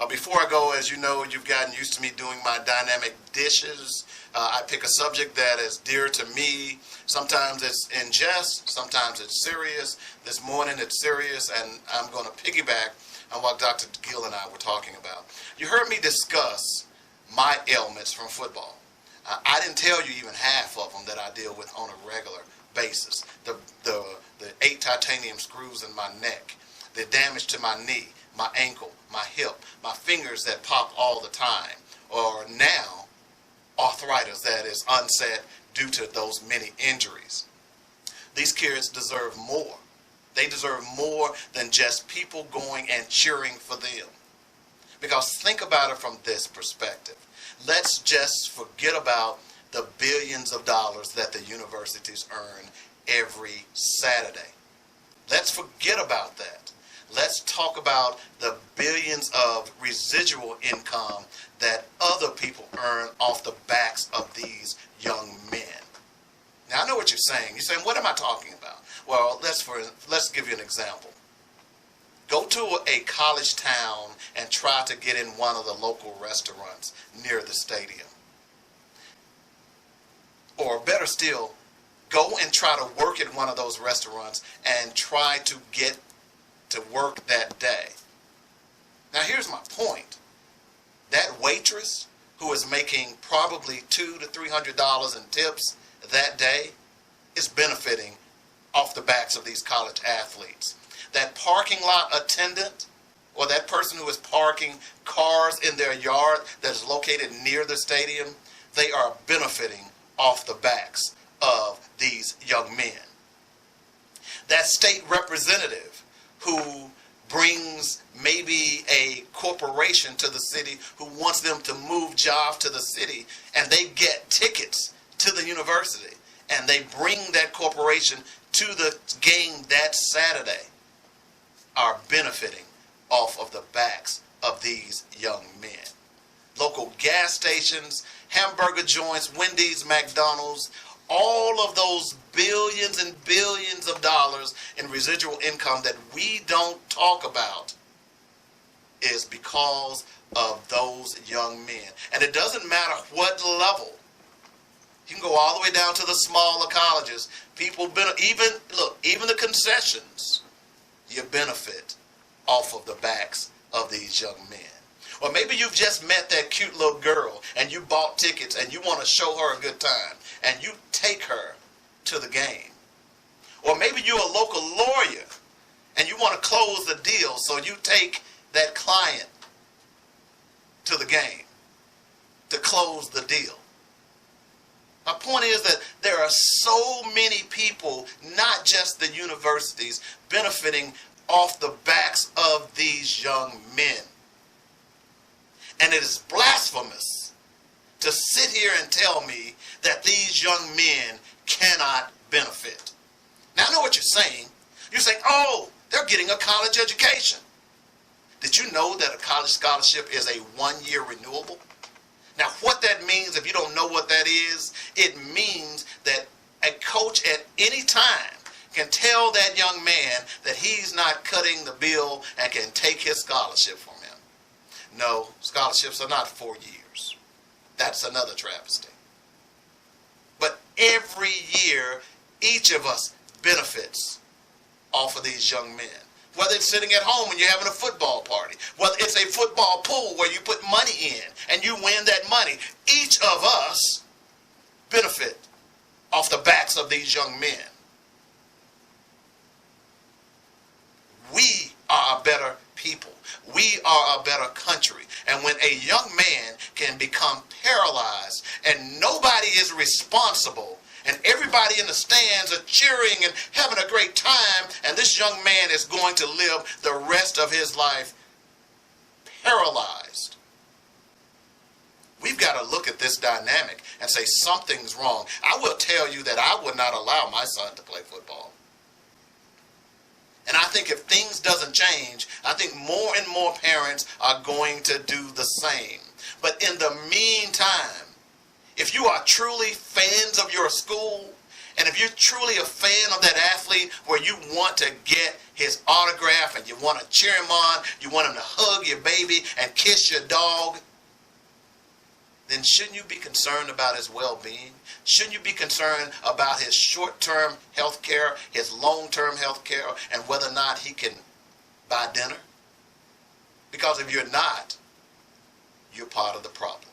Before I go, as you know, you've gotten used to me doing my dynamic dishes. I pick a subject that is dear to me. Sometimes it's in jest, sometimes it's serious. This morning it's serious, and I'm going to piggyback on what Dr. Gill and I were talking about. You heard me discuss my ailments from football. I didn't tell you even half of them that I deal with on a regular basis. The 8 titanium screws in my neck, the damage to my knee, my ankle, my hip, my fingers that pop all the time, or now arthritis that is onset due to those many injuries. These kids deserve more. They deserve more than just people going and cheering for them. Because think about it from this perspective. Let's just forget about the billions of dollars that the universities earn every Saturday. Let's forget about that. Let's talk about the billions of residual income that other people earn off the backs of these young men. Now, I know what you're saying. You're saying, what am I talking about? Well, let's give you an example. Go to a college town and try to get in one of the local restaurants near the stadium. Or better still, go and try to work at one of those restaurants and try to get to work that day. Now here's my point. That waitress who is making probably $200 to $300 in tips that day is benefiting off the backs of these college athletes. That parking lot attendant or that person who is parking cars in their yard that is located near the stadium, they are benefiting off the backs of these young men. That state representative who brings maybe a corporation to the city who wants them to move jobs to the city, and they get tickets to the university and they bring that corporation to the game that Saturday, are benefiting off of the backs of these young men. Local gas stations, hamburger joints, Wendy's, McDonald's, all of those billions and billions of dollars in residual income that we don't talk about is because of those young men. And it doesn't matter what level. You can go all the way down to the smaller colleges. People even the concessions, you benefit off of the backs of these young men. Or maybe you've just met that cute little girl and you bought tickets and you want to show her a good time and you take her to the game. Or maybe you're a local lawyer and you want to close the deal, so you take that client to the game to close the deal. My point is that there are so many people, not just the universities, benefiting off the backs of these young men. And it is blasphemous to sit here and tell me that these young men cannot benefit. Now, I know what you're saying. You're saying, oh, they're getting a college education. Did you know that a college scholarship is a one-year renewable? Now, what that means, if you don't know what that is, it means that a coach at any time can tell that young man that he's not cutting the bill and can take his scholarship from him. No, scholarships are not 4 years. That's another travesty. But every year, each of us benefits off of these young men. Whether it's sitting at home when you're having a football party, whether it's a football pool where you put money in and you win that money, each of us benefit off the backs of these young men. We are a better people. We are a better country. And when a young man can become paralyzed and nobody is responsible, and everybody in the stands are cheering and having a great time, and this young man is going to live the rest of his life paralyzed. We've got to look at this dynamic and say something's wrong. I will tell you that I would not allow my son to play football. And I think if things doesn't change, I think more and more parents are going to do the same. But in the meantime, if you are truly fans of your school And if you're truly a fan of that athlete where you want to get his autograph and you want to cheer him on, you want him to hug your baby and kiss your dog, then shouldn't you be concerned about his well-being? Shouldn't you be concerned about his short-term health care, his long-term health care, and whether or not he can buy dinner? Because if you're not, you're part of the problem.